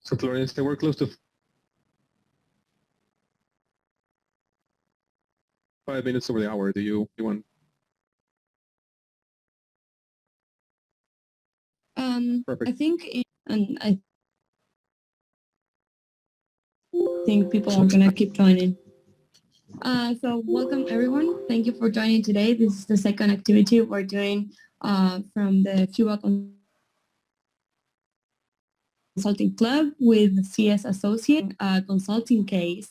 So Florencia, we're close to 5 minutes over the hour. Do you want? Perfect. I think, and I think people are going to keep joining. So welcome everyone. Thank you for joining today. This is the second activity we're doing from the Cuba Consulting Club with CS Associate consulting case.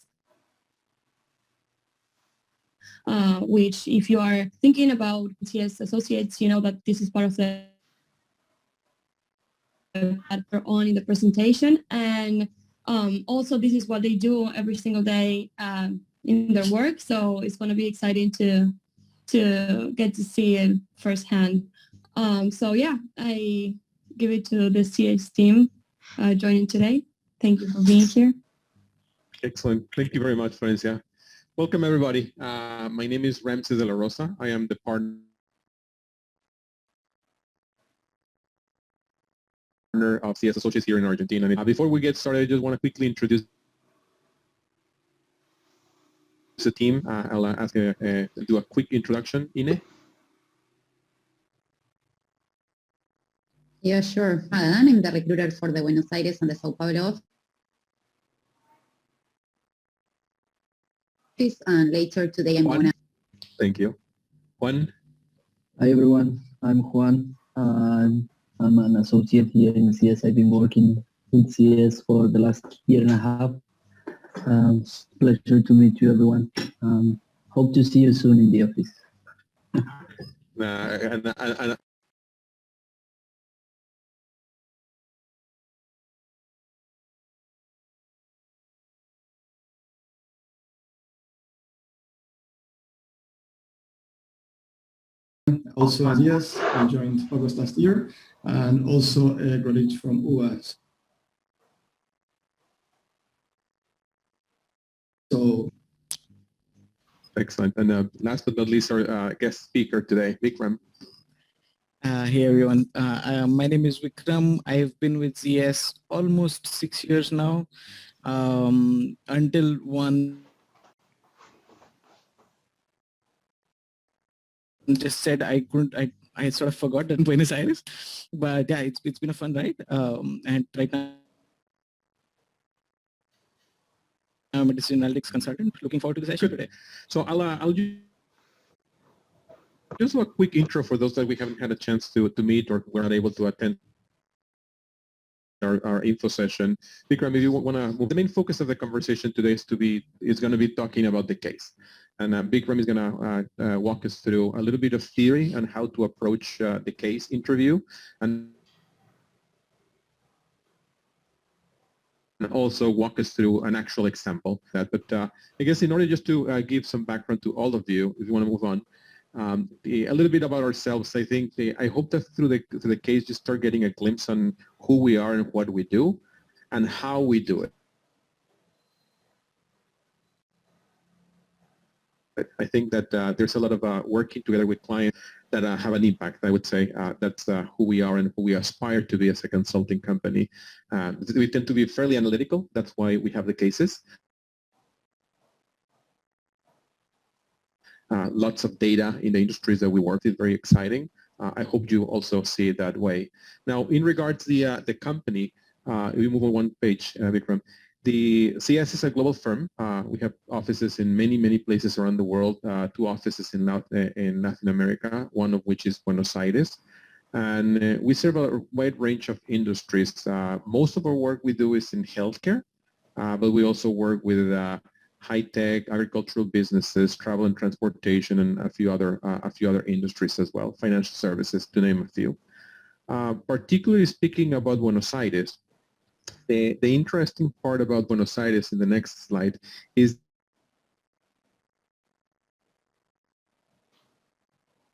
Which if you are thinking about CS Associates, you know that this is part of the that are on in the presentation. And also this is what they do every single day in their work. So it's going to be exciting to get to see it firsthand. So yeah, I give it to the CS team joining today. Thank you for being here. Excellent. Thank you very much, Florencia. Welcome, everybody. My name is Ramses de la Rosa. I am the partner of CS Associates here in Argentina. Before we get started, I just want to quickly introduce the team. I'll ask do a quick introduction. Ine? Yeah, sure. I'm the recruiter for the Buenos Aires and the Sao Paulo office, and later today I'm going to... Thank you. Juan? Hi everyone, I'm Juan. I'm an associate here in CS. I've been working with CS for the last year and a half. Pleasure to meet you everyone. Hope to see you soon in the office. And also as yes, I joined August last year, and also a graduate from UAS. So excellent. And last but not least, our guest speaker today, Vikram. Hey everyone, my name is Vikram. I've been with CS almost 6 years now. Until one just said I couldn't, I sort of forgot in Buenos Aires, but yeah, it's been a fun ride. And right now I'm a digital analytics consultant. Looking forward to the session today. So I'll just do a quick intro for those that we haven't had a chance to meet or were not able to attend our info session. Vikram, if you want to move, the main focus of the conversation today is going to be talking about the case. And Vikram is going to walk us through a little bit of theory on how to approach the case interview, and also walk us through an actual example. But I guess in order just to give some background to all of you, if you want to move on, a little bit about ourselves. I think I hope that through the case you start getting a glimpse on who we are and what we do and how we do it. I think that there's a lot of working together with clients that have an impact. I would say that's who we are and who we aspire to be as a consulting company. We tend to be fairly analytical. That's why we have the cases. Lots of data in the industries that we work is very exciting. I hope you also see it that way. Now, in regards to the company, we move on one page, Vikram. The CS is a global firm. We have offices in many places around the world, 2 offices in Latin America, one of which is Buenos Aires. And we serve a wide range of industries. Most of our work we do is in healthcare, but we also work with high-tech, agricultural businesses, travel and transportation, and a few other industries as well, financial services, to name a few. Particularly speaking about Buenos Aires, the interesting part about Buenos Aires in the next slide is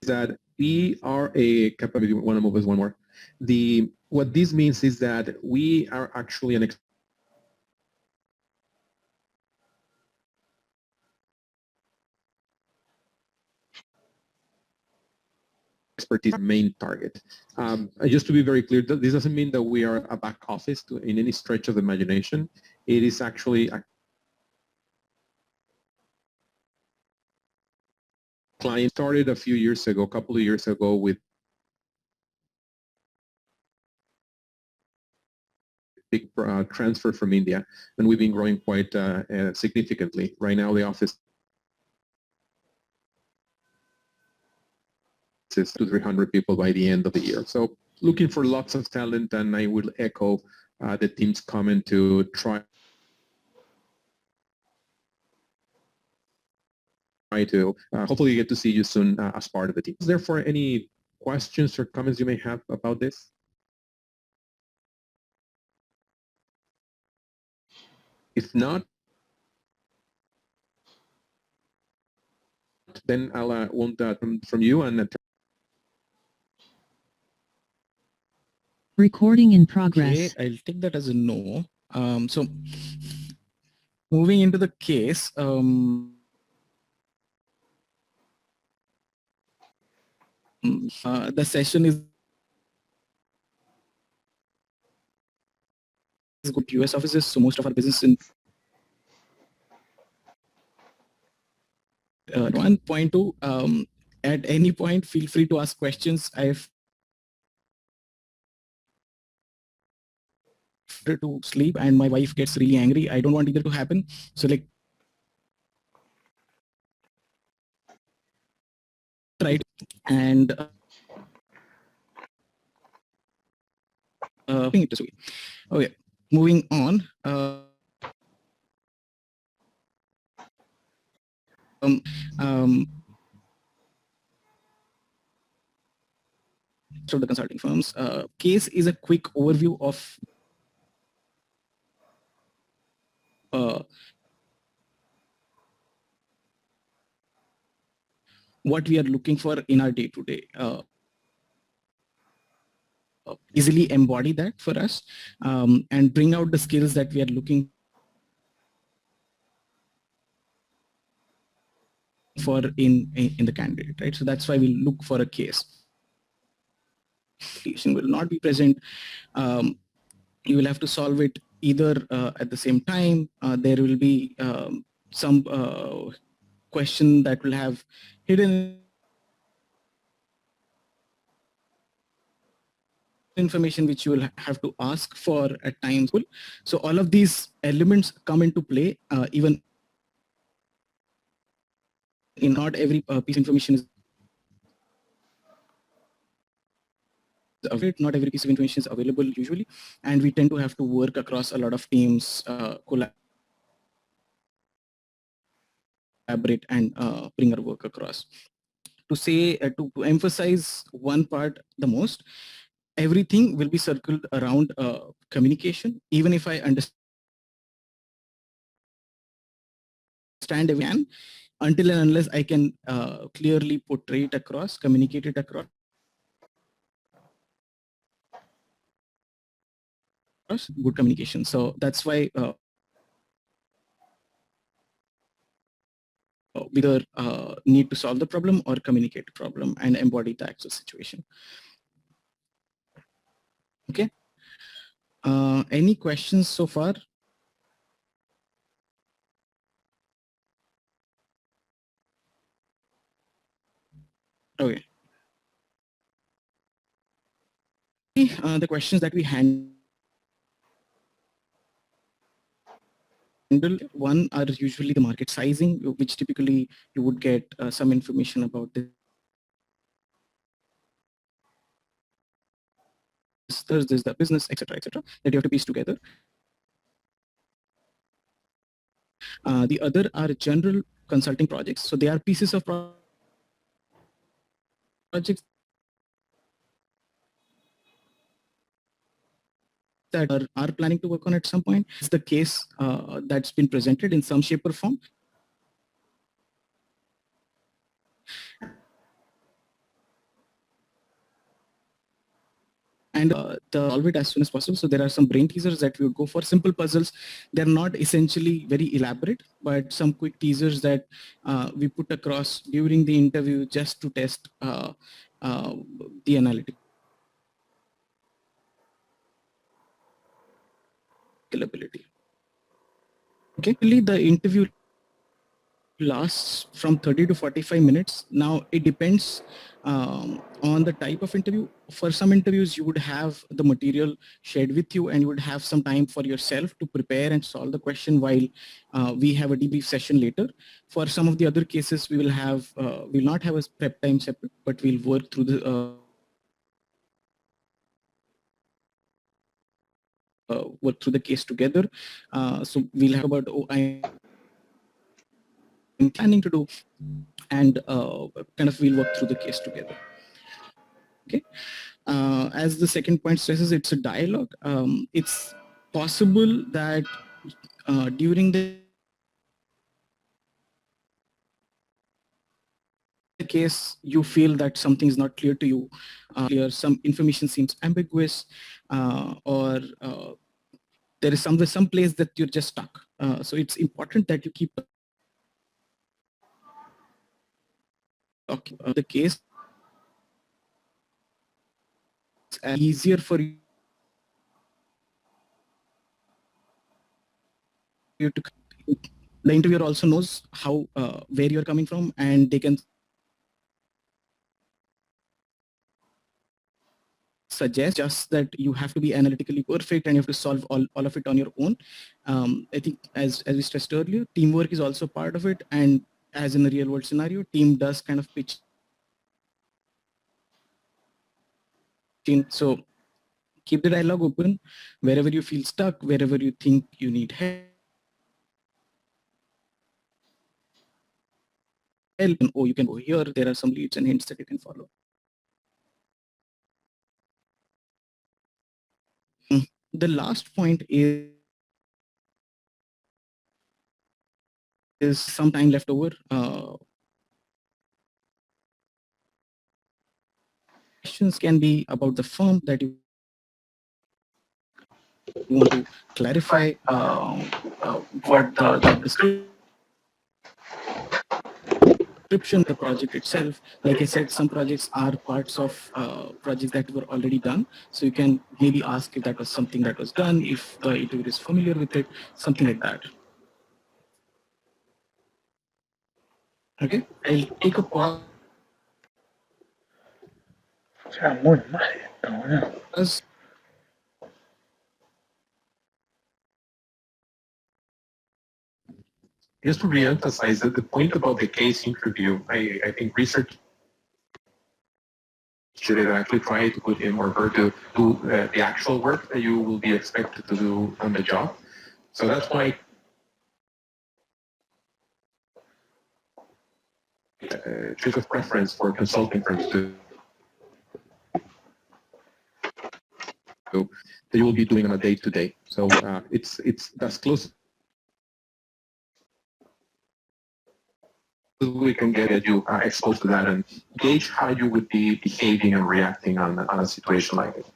that we are a capability. Want to move us one more? What this means is that we are actually an expertise main target. Just to be very clear, this doesn't mean that we are a back office in any stretch of the imagination. It is actually a client started a few years ago, a couple of years ago, with big transfer from India, and we've been growing quite significantly. Right now, the office is 200-300 people by the end of the year. So looking for lots of talent, and I will echo the team's comment to try to hopefully get to see you soon as part of the team. Is there for any questions or comments you may have about this? If not, then I'll want from you and Recording in progress. Okay, I'll take that as a no. So moving into the case, the session is good US offices, so most of our business in 1.2. At any point, feel free to ask questions. I've to sleep and my wife gets really angry. I don't want either to happen. So like, right. And okay, moving on. So the consulting firms. Case is a quick overview of what we are looking for in our day-to-day. Easily embody that for us and bring out the skills that we are looking for in the candidate, right? So that's why we look for a case. Will not be present. You will have to solve it either at the same time. There will be some question that will have hidden information which you will have to ask for at times. So all of these elements come into play. Even in not every piece of information is not every piece of information is available usually, and we tend to have to work across a lot of teams, collaborate and bring our work across. To say, to emphasize one part the most, everything will be circled around communication. Even if I understand everything, until and unless I can clearly portray it across, communicate it across, good communication. So that's why we either need to solve the problem or communicate the problem and embody the actual situation. Okay. Any questions so far? Okay. The questions that we handle, one are usually the market sizing, which typically you would get some information about this. There's the business, etc., that you have to piece together. The other are general consulting projects. So they are pieces of projects that are planning to work on at some point. It's the case that's been presented in some shape or form. and solve it as soon as possible. So there are some brain teasers that we would go for. Simple puzzles. They're not essentially very elaborate, but some quick teasers that we put across during the interview just to test the analytical ability. Okay, the interview lasts from 30 to 45 minutes. Now it depends on the type of interview. For some interviews, you would have the material shared with you and you would have some time for yourself to prepare and solve the question while we have a debrief session later. For some of the other cases, we will have, we'll not have a prep time separate, but we'll work through the case together. So we'll have about, I'm planning to do, and kind of we'll work through the case together. Okay. As the second point stresses, it's a dialogue. It's possible that during the case you feel that something is not clear to you, some information seems ambiguous, or there is some place that you're just stuck. So it's important that you keep the case easier for you to, the interviewer also knows how where you're coming from, and they can suggest just that you have to be analytically perfect and you have to solve all of it on your own. I think as we stressed earlier, teamwork is also part of it, and as in a real world scenario, team does kind of pitch in. So keep the dialogue open wherever you feel stuck, wherever you think you need help. And, oh, you can go here. There are some leads and hints that you can follow. The last point is some time left over. Questions can be about the firm that you want to clarify, what the job description, the project itself. Like I said, some projects are parts of projects that were already done. So you can maybe ask if that was something that was done, if the interviewer is familiar with it, something like that. Okay, I'll take a pause. Just to re-emphasize that the point about the case interview, I think research should actually try to put him or her to do the actual work that you will be expected to do on the job. So that's why choose of preference for consulting firms that you will be doing on a day-to-day. So it's that's close we can get you exposed to that and gauge how you would be behaving and reacting on a situation like this.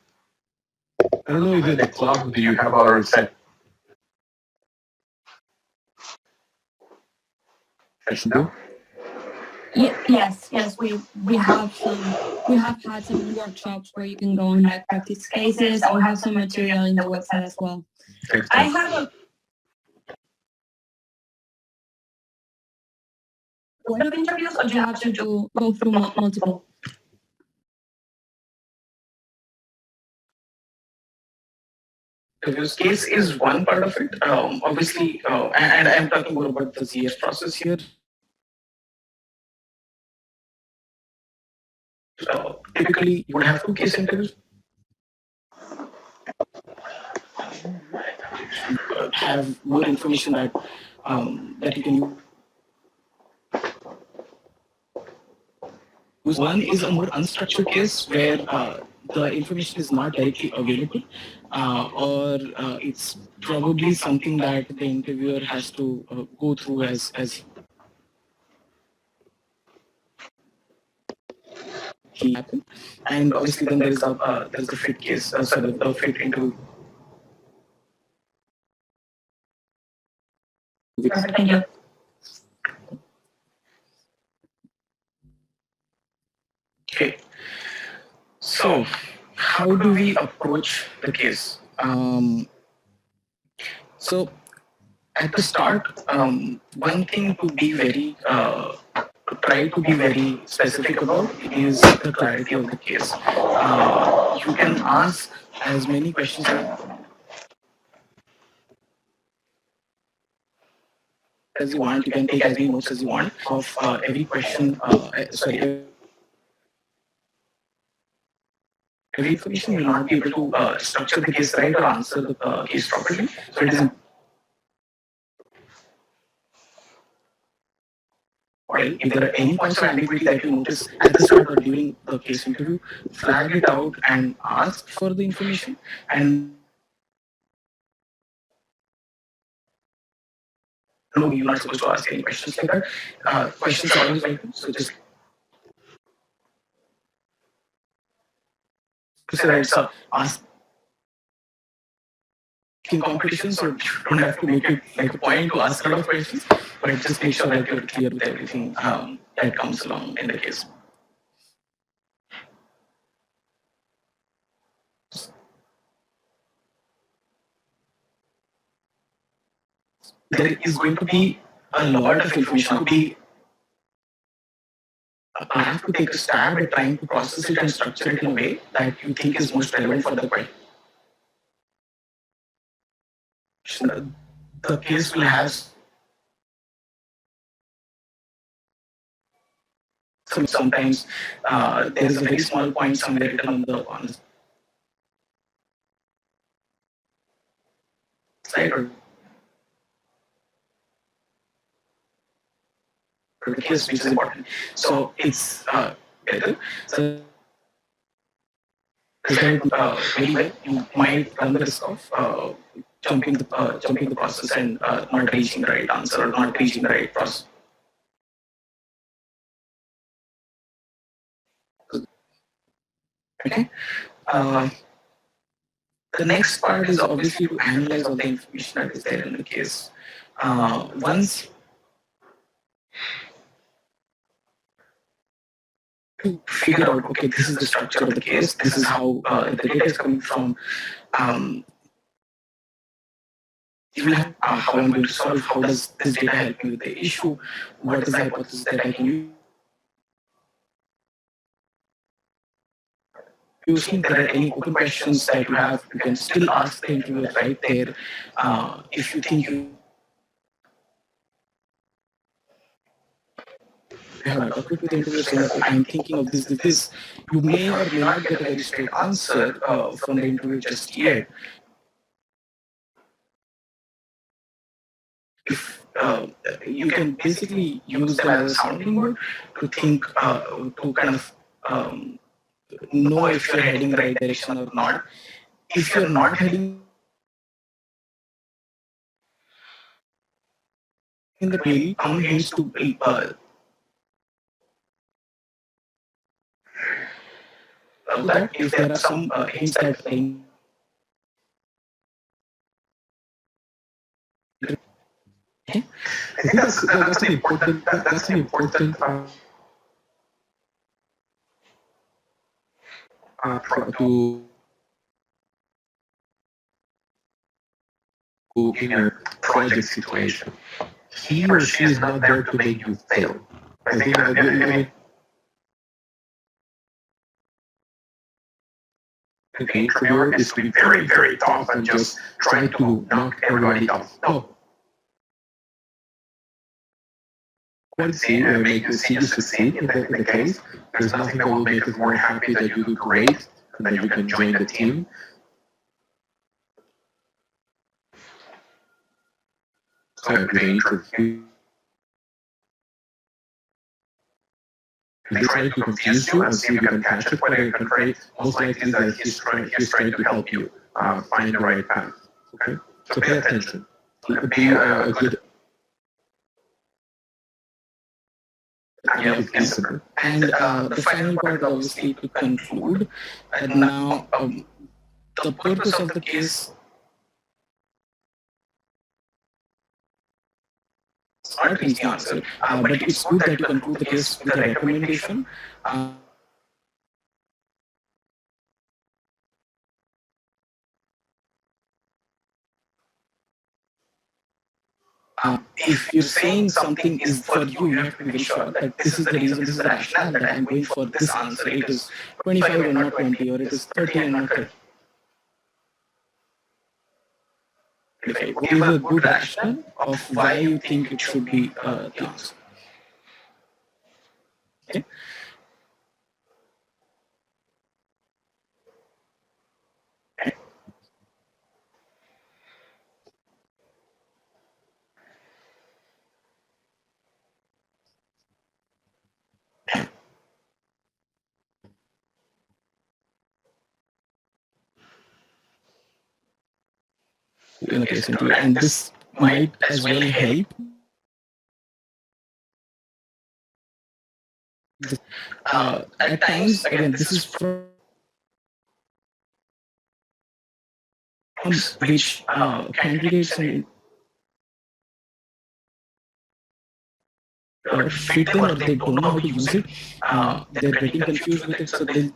I don't know if in the club do you have other set do? Yes, we have had some workshops where you can go and like practice cases, and we have some material in the website as well. I have a lot of interviews, or do you have to go through multiple? This case is one part of it. Obviously, and I'm talking more about the CS process here. Typically, you would have two case interviews. Have more information that that you can use. One is a more unstructured case where the information is not directly available, or it's probably something that the interviewer has to go through as he happened. And obviously then there's the fit case, sorry, the fit interview. Thank you. Okay. So how do we approach the case? So at the start, one thing to be very to try to be very specific about is the clarity of the case. You can ask as many questions as you want. You can take as many notes as you want of every question. Sorry, every information will not be able to structure the case right or answer the case properly. So it is important, if there are any points of ambiguity that you notice at the start or during the case interview, flag it out and ask for the information. And no, you're not supposed to ask any questions like that. Questions are always welcome. So just to say that it's a asking competition, so you don't have to make it like a point to ask a lot of questions, but just make sure that you're clear with everything that comes along in the case. There is going to be a lot of information. I have to take a stab at trying to process it and structure it in a way that you think is most relevant for the question. The case will have sometimes there is a very small point somewhere written on the slide or the case, which is important. So it's better. So very well, you might run the risk of jumping the process and not reaching the right answer or not reaching the right process. Okay. The next part is obviously to analyze all the information that is there in the case. Once to figure out, okay, this is the structure of the case, this is how the data is coming from. You will have how I'm going to solve, how does this data help me with the issue, what is the hypothesis that I can use. If you think there are any open questions that you have, you can still ask the interviewer right there. If you think you have a talk with the interviewer saying, okay, I'm thinking of this, you may or may not get a very straight answer from the interviewer just yet. If you can basically use them as a sounding board to think, to kind of know if you're heading the right direction or not. If you're not heading in the really come hints to that if there are some hints that I think that's an important to in a project situation. He or she is not there to make you fail. I think the interviewer is to be very, very tough and just try to knock everybody off. No. Once you see you succeed in the case, there's nothing that will make us more happy that you do great and that you can join the team. So the interview, he's trying to confuse you and see if you can catch it, but I can say most likely that he's trying to help you find the right path. Okay, so pay attention. Be a good It's simple. And the final part, obviously, to conclude, now the purpose of the case is not reach the answer, but it's good that you conclude the case with a recommendation. If you're saying something is for you, you have to be very sure that this is the reason, this is the rationale that I'm going for this answer. It is 25 and not 20, or it is 30 and not 30. Give a good rationale of why you think it should be the answer. Okay. In a case interview, and this might as well help. At times, again, this is from which candidates and fit in, or they don't know how to use it. They're getting confused with it, so they'll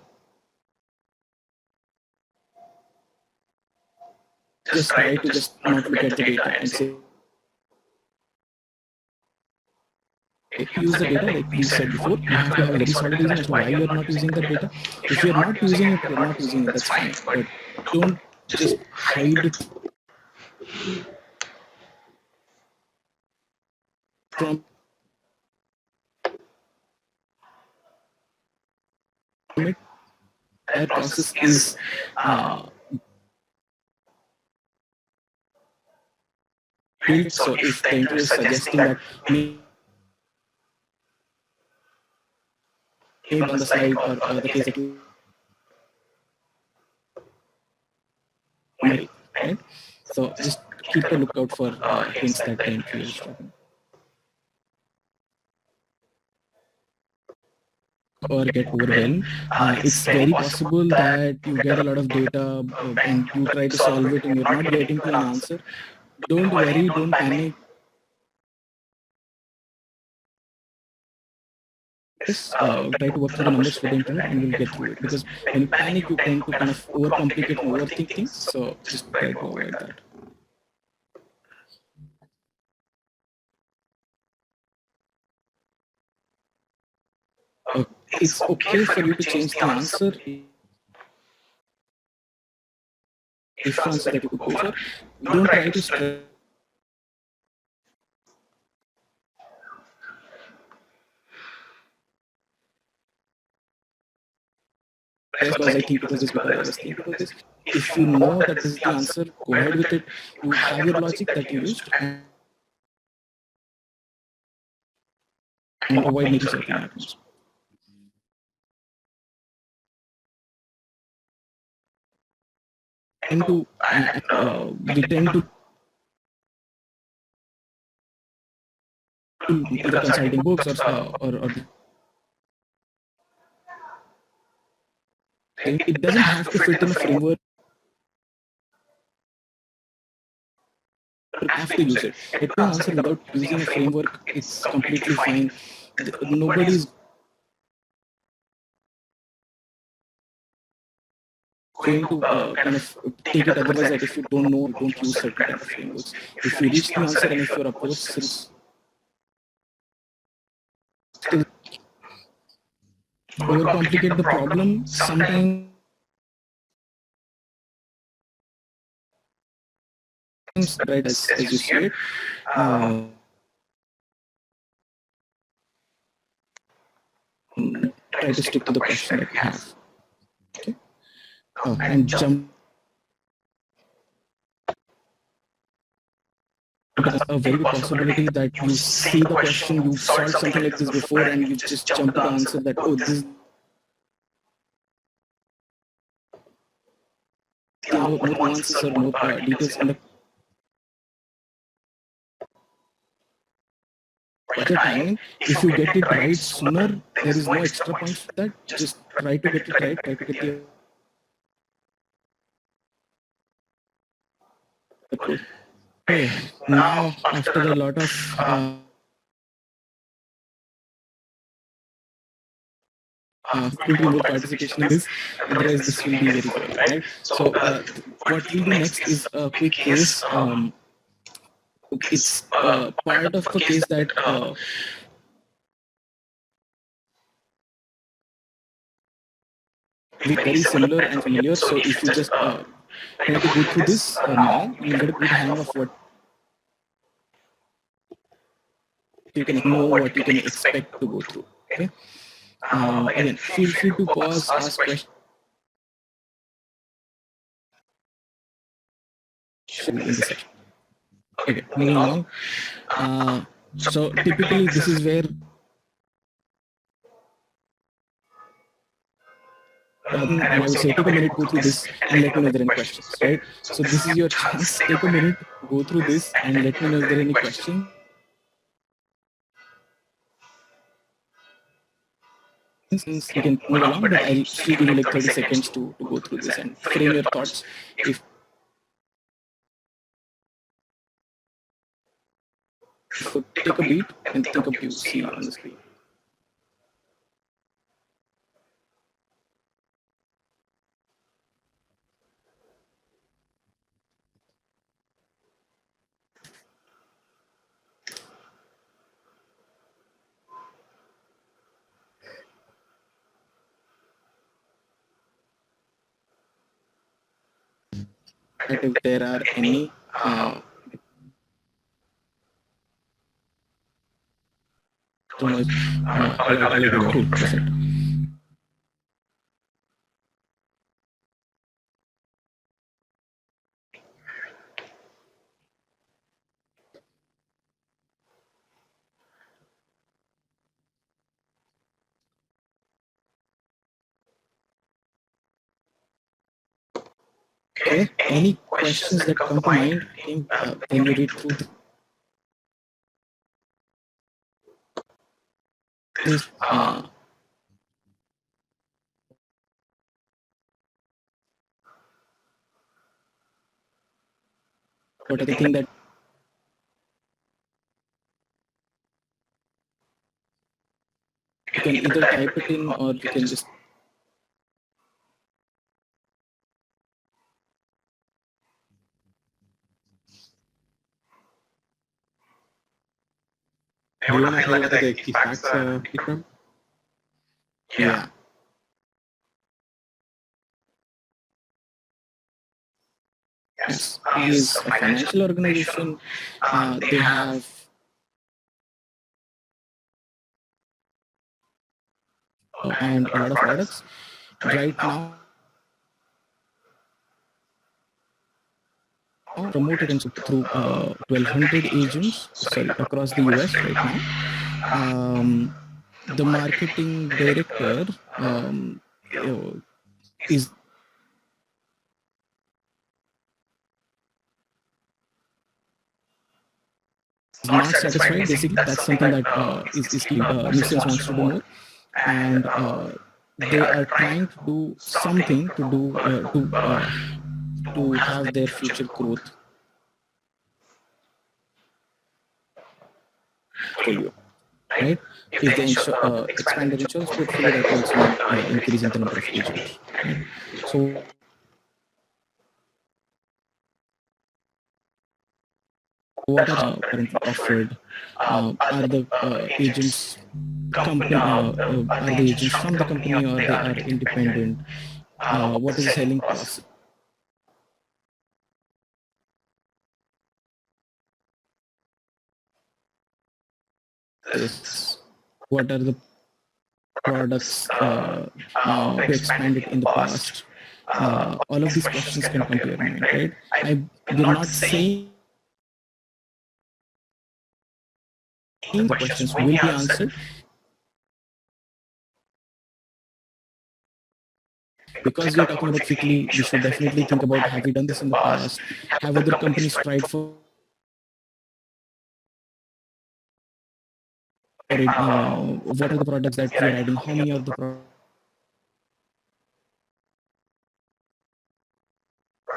just try to just not look at the data and say, use the data like we said before. You have to have a very solid reason as to why you're not using the data. If you're not using it, you're not using it, that's fine. But don't just hide it from it. That process is built. So if the interviewer is suggesting that maybe on the slide or the case that you right? So just keep a lookout for hints that the interviewer is dropping. Or get overwhelmed. It's very possible that you get a lot of data and you try to solve it and you're not getting to an answer. Don't worry, don't panic. Just try to work through the numbers for the internet and you'll get through it. Because when you panic, you tend to kind of overcomplicate and overthink things. So just try to avoid that. It's okay for you to change the answer if the answer that you could go for. Don't try to stress because I think because this, because I was thinking about this. If you know that this is the answer, go ahead with it. You have your logic that you used and avoid making something happens. And to we tend to either consulting books or it doesn't have to fit in a framework. You have to use it. Get the answer without using a framework. It's completely fine. Nobody's going to kind of take it otherwise that if you don't know, you don't use certain kind of frameworks. If you reach the answer and if your approach is still overcomplicate the problem, sometimes right as you said, try to stick to the question that you have. Okay. And jump. Because a very good possibility that you see the question, you've solved something like this before, and you just jump to the answer that, oh, this more nuances or more details in the What's the timing? If you get it right sooner, there is no extra points for that. Just try to get it right. Try to get the code. Okay. Now, after a lot of more participation in this, otherwise this will be very good, right? So what we'll do next is a quick case. It's part of a case that very similar and familiar. So if you just try to go through this now, you'll get a good hang of what you can know, what you can expect to go through. Okay. Again, feel free to pause, ask questions in the session. Okay, moving along. So typically, this is where I would say take a minute, go through this, and let me know if there are any questions. Right. So this is your chance. Take a minute, go through this, and let me know if there are any questions. You can move along, but I'll still give you like 30 seconds to go through this and frame your thoughts. If so, take a beat and think of you see on the screen. But if there are any cool, perfect. Okay, any questions that come to mind when you read through this? What are the things that you can either type it in or you can just Do you want to highlight the key facts, Vikram? yeah. Yes, is a financial organization. They have and a lot of products right now. Promoted and through 1,200 agents, across the US right now. The marketing director is not satisfied. Basically, that's something that Nuisance wants to do more, and they are trying to do something to have their future growth portfolio, right? If they expand their insurance portfolio, that also means increasing the number of agents. Right? So what are currently offered? Are the agents company? Are the agents from the company or they are independent? What is the selling process? What are the products who expanded in the past? All of these questions can come to your mind, right? We're not saying the questions will be answered because we're talking about quickly. We should definitely think about, have we done this in the past? Have other companies tried for what are the products that we are adding, how many of the products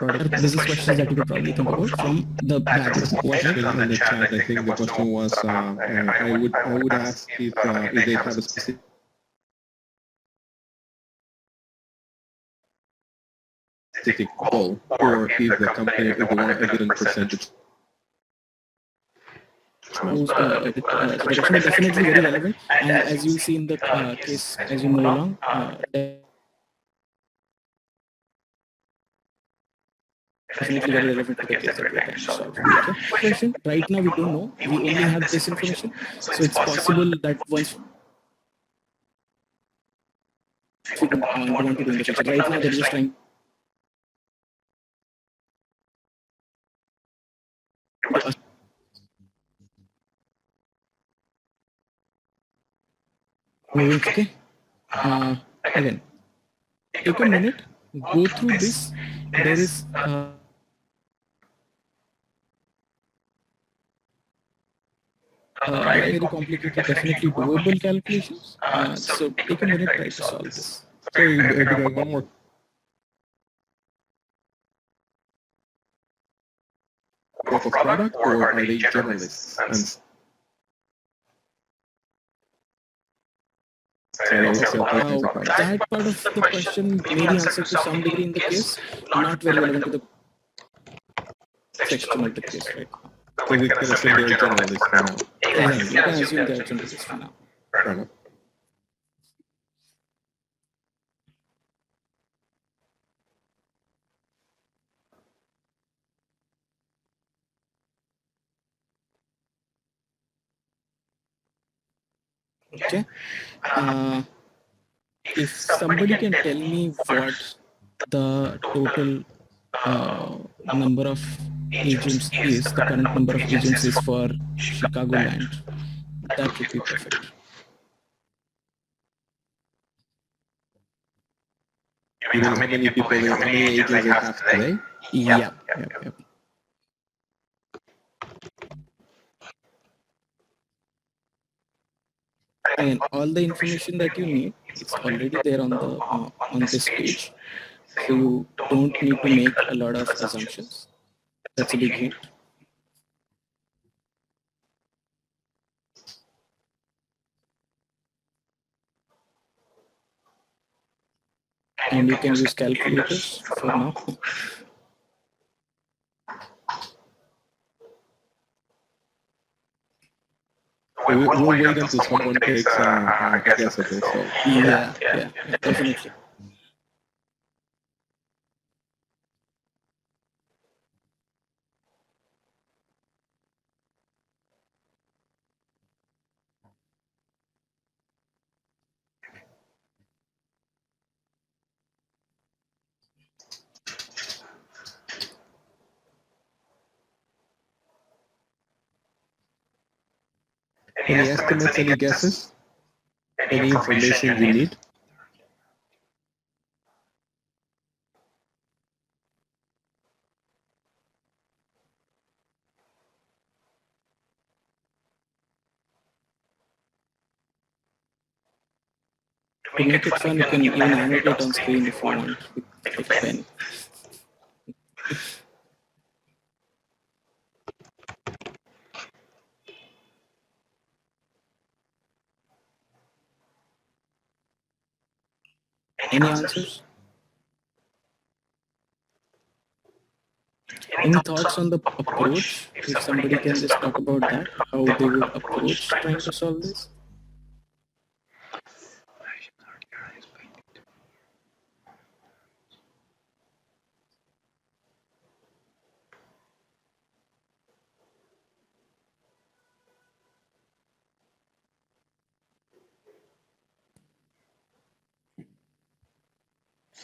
are business questions that you could probably think about from the background. Question on the chat. I think the question was, I would ask if they have a specific goal, or if the company, if they want a given percentage. The question is definitely very relevant, and as you see in the case as you move along, definitely very relevant to the case that we are trying to solve. Okay. Question. Right now we don't know. We only have this information, so it's possible that once we want to do in the future. Right now they're just trying to okay. Again, take a minute, go through this. There is very complicated, definitely doable calculations. So take a minute, try to solve this. Sorry, one more. Of product, or are they generalists? And that part of the question may be answered to some degree in the case, not very relevant to the section of the case right now. So we can assume they're generalists for now. Exactly. You can assume they're generalists for now. Fair enough. Okay. If somebody can tell me what the total number of agents is, the current number of agents is for Chicagoland, that would be perfect. You know how many people, how many agents they have today? Yeah. And all the information that you need, it's already there on the on this page. So you don't need to make a lot of assumptions. That's a big hint. And you can use calculators for now. We'll wait until someone takes a guess at this. So. Yeah, definitely. Any estimates, any guesses? Any information you need? To make it fun, you can even annotate on screen if you want with a pen. Any answers? Any thoughts on the approach? If somebody can just talk about that, how they would approach trying to solve this?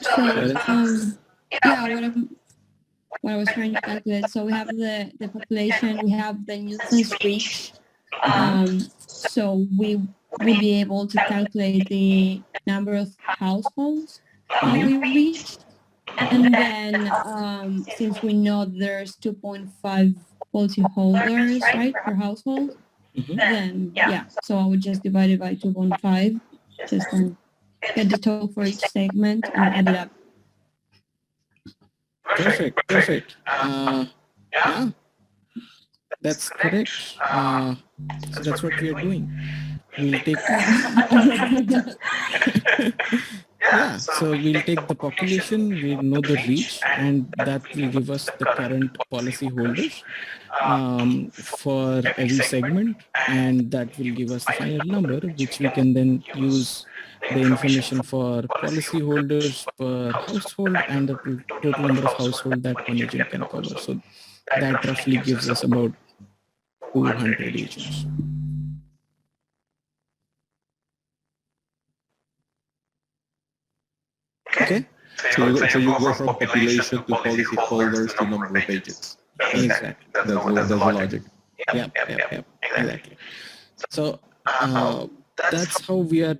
So, yeah, what I was trying to calculate. So we have the population, we have the nuisance reach. So we will be able to calculate the number of households that we reached. And then since we know there's 2.5 policyholders, right, per household, then yeah, so I would just divide it by 2.5, just get the total for each segment and add it up. Perfect. Yeah, that's correct. So that's what we are doing. We'll take yeah, so we'll take the population, we'll know the reach, and that will give us the current policy holders for every segment, and that will give us the final number, which we can then use the information for policy holders per household and the total number of household that one agent can cover. So that roughly gives us about 200 agents. Okay. So you go from population to policy holders to number of agents. Exactly. That's the logic. Yep. Exactly. So that's how we are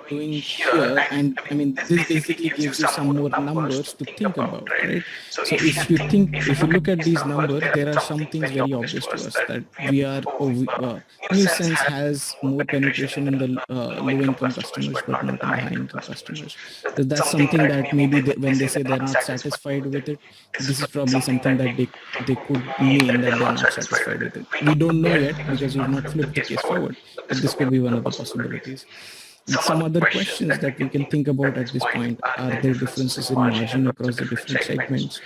doing here. And I mean, this basically gives you some more numbers to think about, right? So if you look at these numbers, there are some things very obvious to us that nuisance has more penetration in the low-income customers, but not in the high-income customers. So that's something that maybe when they say they're not satisfied with it, this is probably something that they could mean that they're not satisfied with it. We don't know yet because we've not flipped the case forward, but this could be one of the possibilities. Some other questions that we can think about at this point: are there differences in margin across the different segments?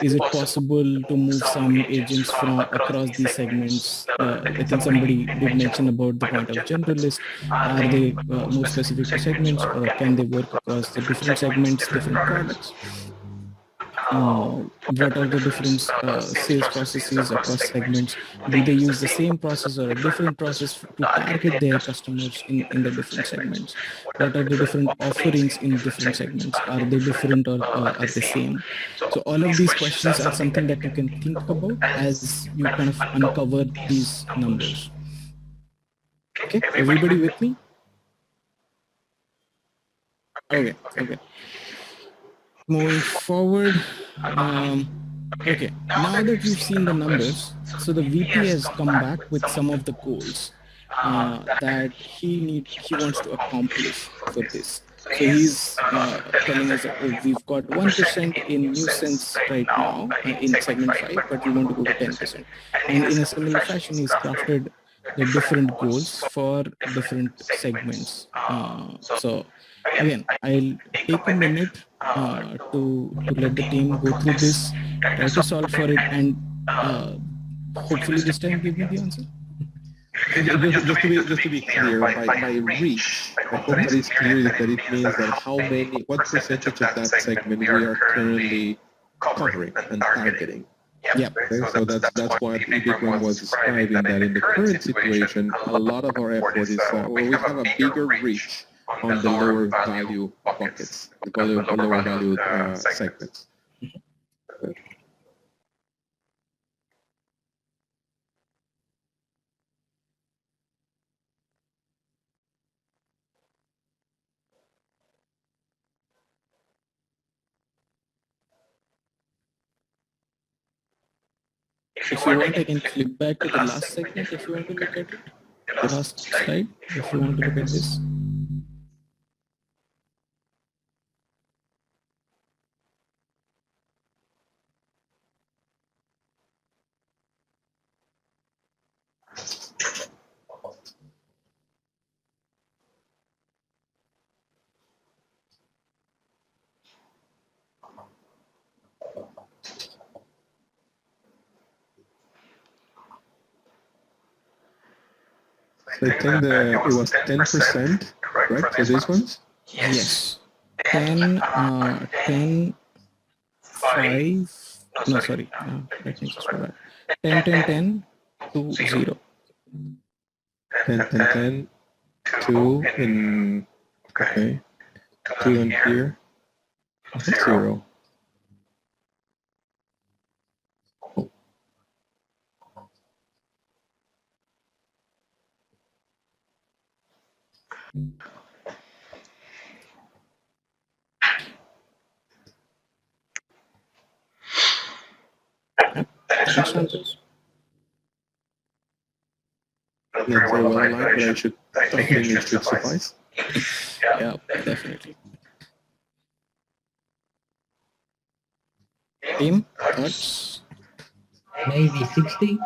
Is it possible to move some agents from across these segments? I think somebody did mention about the point of generalist. Are they more specific to segments, or can they work across the different segments, different products? What are the different sales processes across segments? Do they use the same process or a different process to target their customers in the different segments? What are the different offerings in different segments? Are they different or are they same? So all of these questions are something that you can think about as you kind of uncover these numbers. Okay, everybody with me? Okay. Moving forward. Okay, now that we've seen the numbers, so the VP has come back with some of the goals that he wants to accomplish for this. So he's telling us that, oh, we've got 1% in nuisance right now in segment 5, but we want to go to 10%. And in a similar fashion, he's crafted the different goals for different segments. So again, I'll take a minute to let the team go through this, try to solve for it, and hopefully this time give me the answer. Just to be clear, by reach, I hope that it's clear that it means that what percentage of that segment we are currently covering and targeting. Yeah. Okay, so that's what Ibikram was describing, that in the current situation, a lot of our effort is we have a bigger reach on the lower value buckets, the lower value segments. If you want, I can flip back to the last segment if you want to look at it. The last slide, if you want to look at this. So I think it was 10%, correct, for these ones? Yes. 10, 5, no, sorry, let me just go back. 10, 10, 10, 2, 0. 10, 10, 10, 2 in, okay, 2 in here, 0. Thanks, Santos. not very well aligned, but I think it should suffice. Yeah, definitely. Team, thoughts? Maybe 60.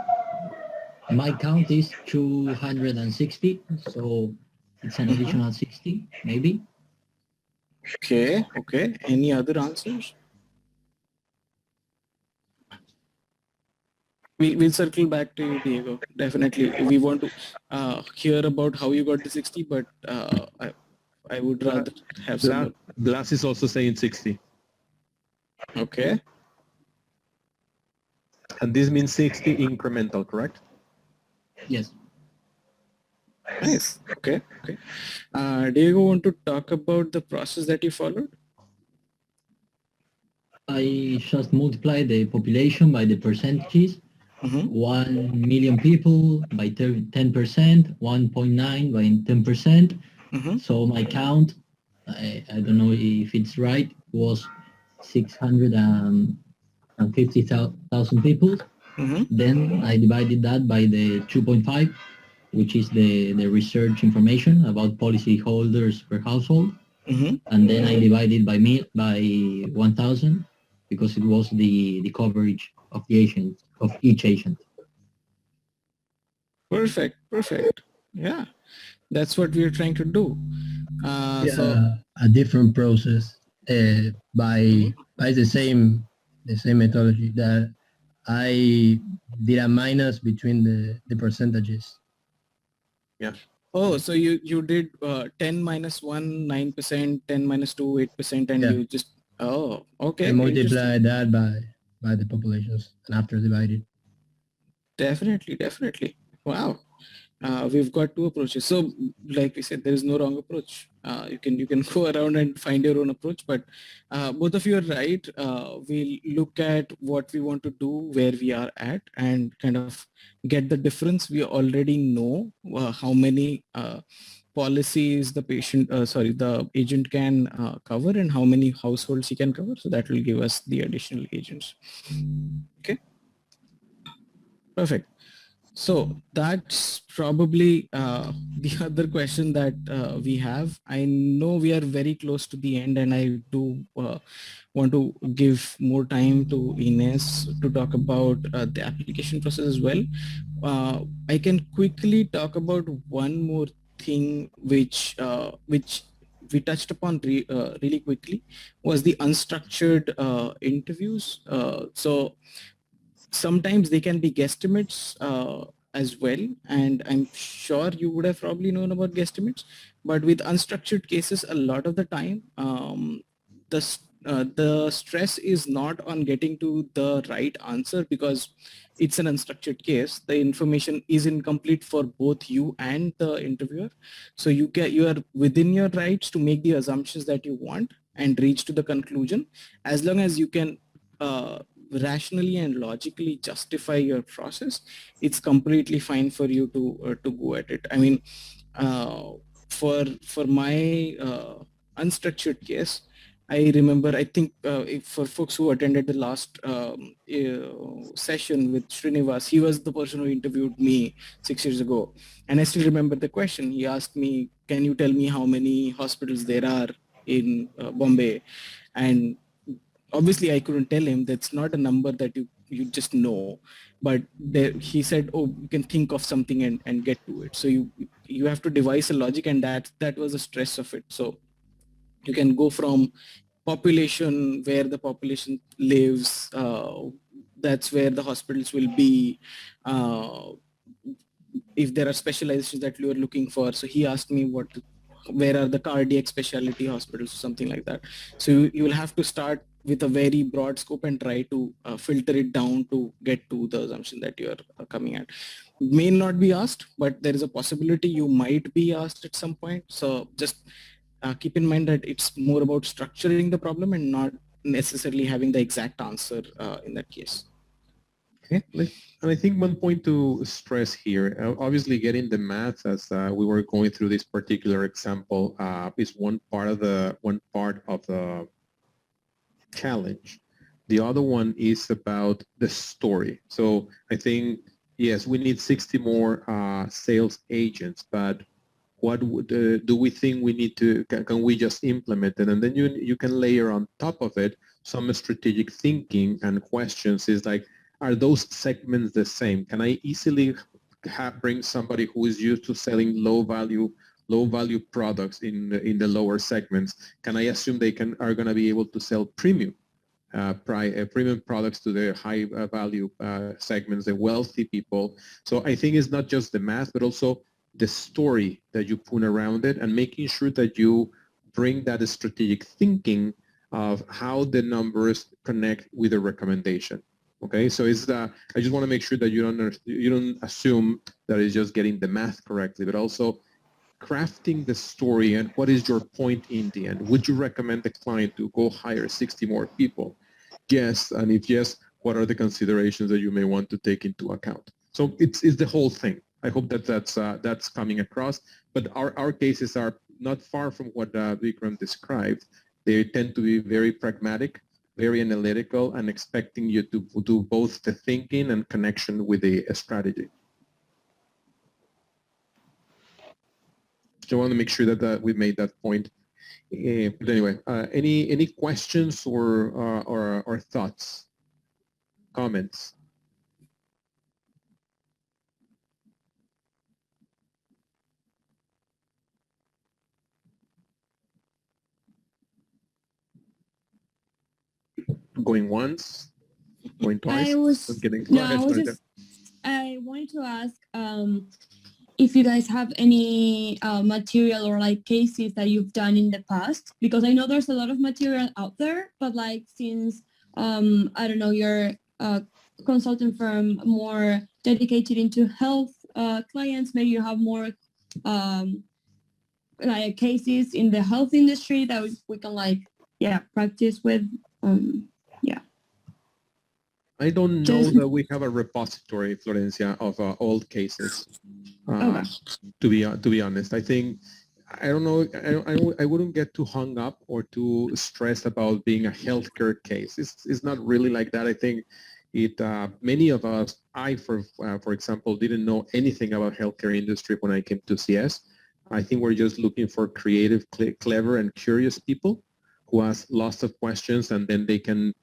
My count is 260, so it's an additional 60, maybe. Okay, okay. Any other answers? We'll circle back to you, Diego. Definitely. We want to hear about how you got the 60, but I would rather have some more. Blas is also saying 60. Okay. And this means 60 incremental, correct? Yes. Nice. Okay. Okay. Diego, want to talk about the process that you followed? I just multiply the population by the percentages. Mm-hmm. 1 million people by 10%, 1.9 by 10%. Mm-hmm. So my count, I don't know if it's right, was 650,000 people. Mm-hmm. Then I divided that by the 2.5, which is the research information about policy holders per household. Mm-hmm. And then I divided by 1,000 because it was the coverage of the agent, of each agent. Perfect. Perfect. Yeah. That's what we're trying to do. So a different process by the same methodology that I did a minus between the percentages. Yeah. oh, so you did 10 minus 1, 9%, 10 minus 2, 8%, and Yeah. you just, oh, okay. I multiply Interesting. that by the populations and after divided. Definitely, definitely. Wow. We've got two approaches. So like we said, there is no wrong approach. You can go around and find your own approach, but both of you are right. We'll look at what we want to do, where we are at, and kind of get the difference. We already know how many policies the the agent can cover and how many households he can cover. So that will give us the additional agents. Okay. Perfect. So that's probably the other question that we have. I know we are very close to the end, and I do want to give more time to Ines to talk about the application process as well. I can quickly talk about one more thing which we touched upon really quickly, was the unstructured interviews. So sometimes they can be guesstimates as well, and I'm sure you would have probably known about guesstimates, but with unstructured cases, a lot of the time the stress is not on getting to the right answer, because it's an unstructured case. The information is incomplete for both you and the interviewer, so you are within your rights to make the assumptions that you want and reach to the conclusion, as long as you can rationally and logically justify your process. It's completely fine for you to go at it. I mean, for my unstructured case, I remember, I think for folks who attended the last session with Srinivas, he was the person who interviewed me 6 years ago. And I still remember the question. He asked me, can you tell me how many hospitals there are in Bombay? And obviously I couldn't tell him. That's not a number that you just know, but he said, oh, you can think of something and get to it. So you have to devise a logic, and that was the stress of it. So you can go from population, where the population lives, that's where the hospitals will be, if there are specializations that you are looking for. So he asked me where are the cardiac specialty hospitals, something like that. So you will have to start with a very broad scope and try to filter it down to get to the assumption that you are coming at. May not be asked, but there is a possibility you might be asked at some point. So just keep in mind that it's more about structuring the problem and not necessarily having the exact answer in that case. Okay. And I think one point to stress here, obviously getting the math as we were going through this particular example is one part of the challenge. The other one is about the story. So I think yes, we need 60 more sales agents, but what do we think we need to, can we just implement it? And then you can layer on top of it some strategic thinking and questions is like, are those segments the same? Can I easily bring somebody who is used to selling low value products in the lower segments? Can I assume they are going to be able to sell premium products to the high value segments, the wealthy people? So I think it's not just the math, but also the story that you put around it and making sure that you bring that strategic thinking of how the numbers connect with the recommendation. Okay, so it's I just want to make sure that you don't assume that it's just getting the math correctly, but also crafting the story and what is your point in the end. Would you recommend the client to go hire 60 more people? Yes, and if yes, what are the considerations that you may want to take into account? So it's the whole thing. I hope that that's coming across. But our cases are not far from what Vikram described. They tend to be very pragmatic, very analytical, and expecting you to do both the thinking and connection with the strategy. So I want to make sure that we made that point. But anyway, any questions or thoughts, comments? Going once, going twice. I wanted to ask if you guys have any material or like cases that you've done in the past, because I know there's a lot of material out there, but like since I don't know, you're a consulting firm more dedicated into health clients, maybe you have more like cases in the health industry that we can like practice with. I don't know that we have a repository, Florencia, of old cases. Okay. To be honest, I think I don't know. I wouldn't get too hung up or too stressed about being a healthcare case. It's not really like that. I think many of us, for example, didn't know anything about healthcare industry when I came to CS. I think we're just looking for creative, clever, and curious people who ask lots of questions and then they can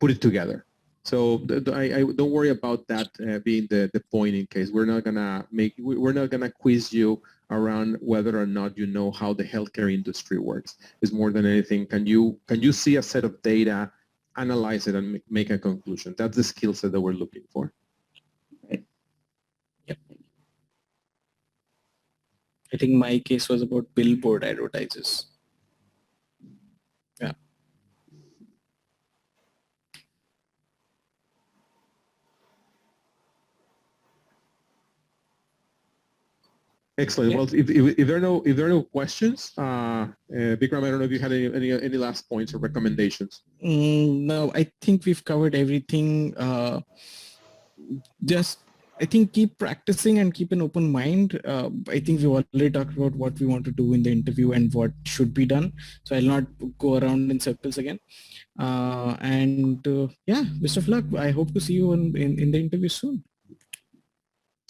put it together. So I don't worry about that being the point in case. We're not gonna quiz you around whether or not you know how the healthcare industry works. It's more than anything, can you see a set of data, analyze it, and make a conclusion? That's the skill set that we're looking for. Right. Yep. I think my case was about billboard advertisers. Yeah. Excellent. Yeah. Well, if there are no questions, Vikram, I don't know if you had any last points or recommendations. No, I think we've covered everything. I think keep practicing and keep an open mind. I think we've already talked about what we want to do in the interview and what should be done. So I'll not go around in circles again. Yeah, best of luck. I hope to see you in the interview soon.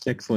Excellent.